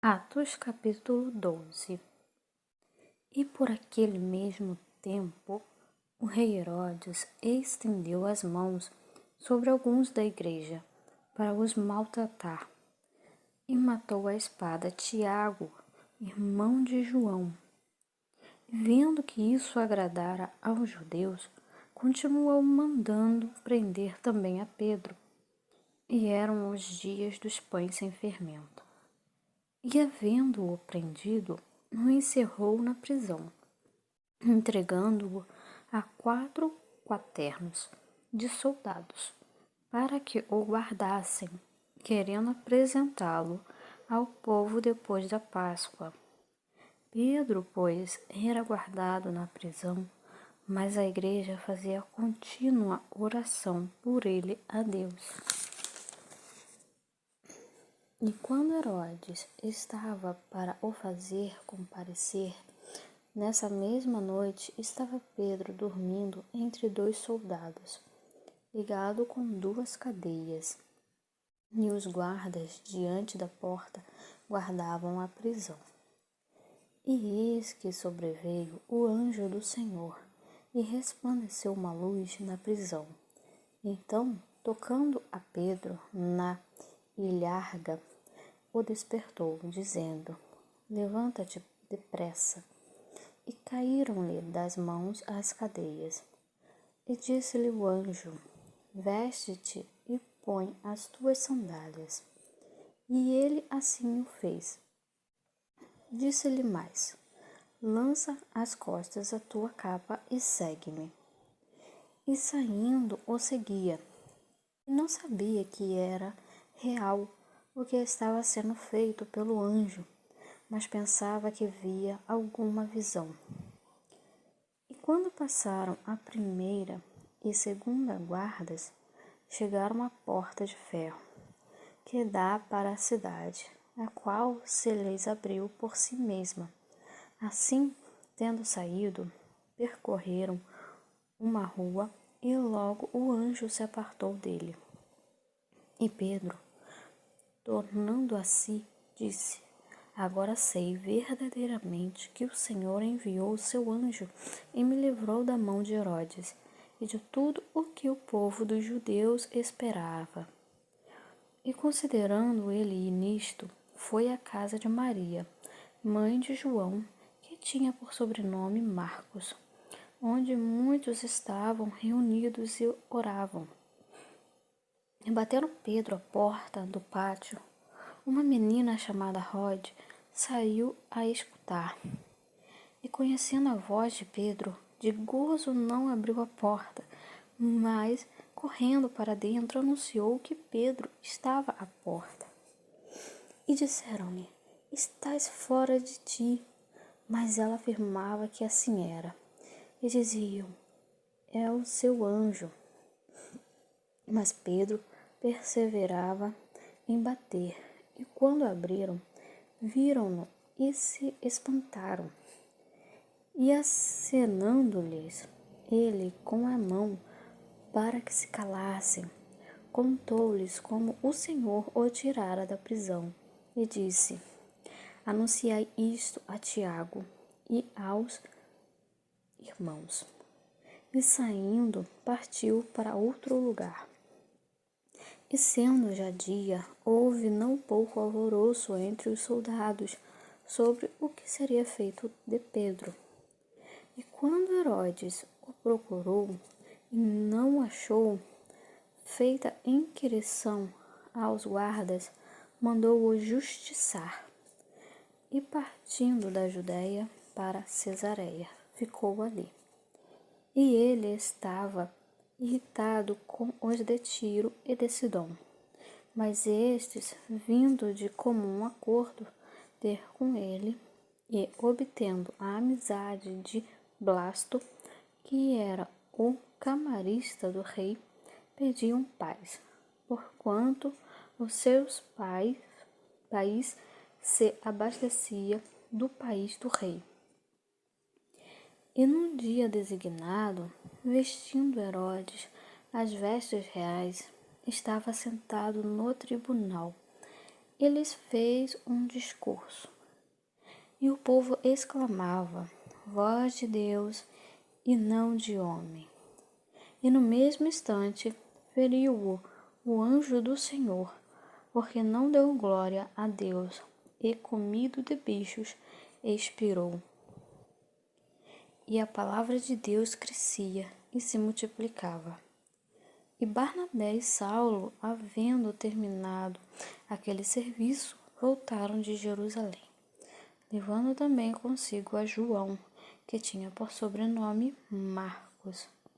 Atos capítulo 12. E por aquele mesmo tempo, o rei Herodes estendeu as mãos sobre alguns da igreja para os maltratar, e matou à espada Tiago, irmão de João. Vendo que isso agradara aos judeus, continuou mandando prender também a Pedro. E eram os dias dos pães sem fermento. E, havendo-o prendido, o encerrou na prisão, entregando-o a 4 quaternos de soldados, para que o guardassem, querendo apresentá-lo ao povo depois da Páscoa. Pedro, pois, era guardado na prisão, mas a igreja fazia contínua oração por ele a Deus. E quando Herodes estava para o fazer comparecer, nessa mesma noite estava Pedro dormindo entre 2 soldados, ligado com 2 cadeias, e os guardas diante da porta guardavam a prisão. E eis que sobreveio o anjo do Senhor, e resplandeceu uma luz na prisão. Então, tocando a Pedro na ilharga, o despertou, dizendo: Levanta-te depressa. E caíram-lhe das mãos as cadeias. E disse-lhe o anjo: Veste-te e põe as tuas sandálias. E ele assim o fez. Disse-lhe mais: Lança às costas a tua capa e segue-me. E saindo o seguia. E não sabia que era real o que estava sendo feito pelo anjo, mas pensava que via alguma visão. E quando passaram a primeira e segunda guardas, chegaram à porta de ferro, que dá para a cidade, a qual se lhes abriu por si mesma. Assim, tendo saído, percorreram uma rua, e logo o anjo se apartou dele. E Pedro, tornando a si, disse: Agora sei verdadeiramente que o Senhor enviou o seu anjo e me livrou da mão de Herodes e de tudo o que o povo dos judeus esperava. E considerando ele nisto, foi à casa de Maria, mãe de João, que tinha por sobrenome Marcos, onde muitos estavam reunidos e oravam. E bateram Pedro à porta do pátio. Uma menina chamada Rode saiu a escutar. E conhecendo a voz de Pedro, de gozo não abriu a porta, mas, correndo para dentro, anunciou que Pedro estava à porta. E disseram-lhe: Estás fora de ti. Mas ela afirmava que assim era. E diziam: É o seu anjo. Mas Pedro perseverava em bater, e quando abriram, viram-no e se espantaram. E acenando-lhes ele com a mão para que se calassem, contou-lhes como o Senhor o tirara da prisão, e disse: Anunciai isto a Tiago e aos irmãos. E saindo, partiu para outro lugar. E sendo já dia, houve não pouco alvoroço entre os soldados sobre o que seria feito de Pedro. E quando Herodes o procurou e não o achou, feita inquirição aos guardas, mandou-o justiçar. E partindo da Judéia para Cesareia, ficou ali. E ele estava irritado com os de Tiro e de Sidom. Mas estes, vindo de comum acordo ter com ele, e obtendo a amizade de Blasto, que era o camarista do rei, pediam paz, porquanto os seus país se abastecia do país do rei. E num dia designado, vestindo Herodes as vestes reais, estava sentado no tribunal, e lhes fez um discurso. E o povo exclamava: voz de Deus e não de homem. E no mesmo instante feriu-o o anjo do Senhor, porque não deu glória a Deus, e comido de bichos expirou. E a palavra de Deus crescia e se multiplicava. E Barnabé e Saulo, havendo terminado aquele serviço, voltaram de Jerusalém, levando também consigo a João, que tinha por sobrenome Marcos.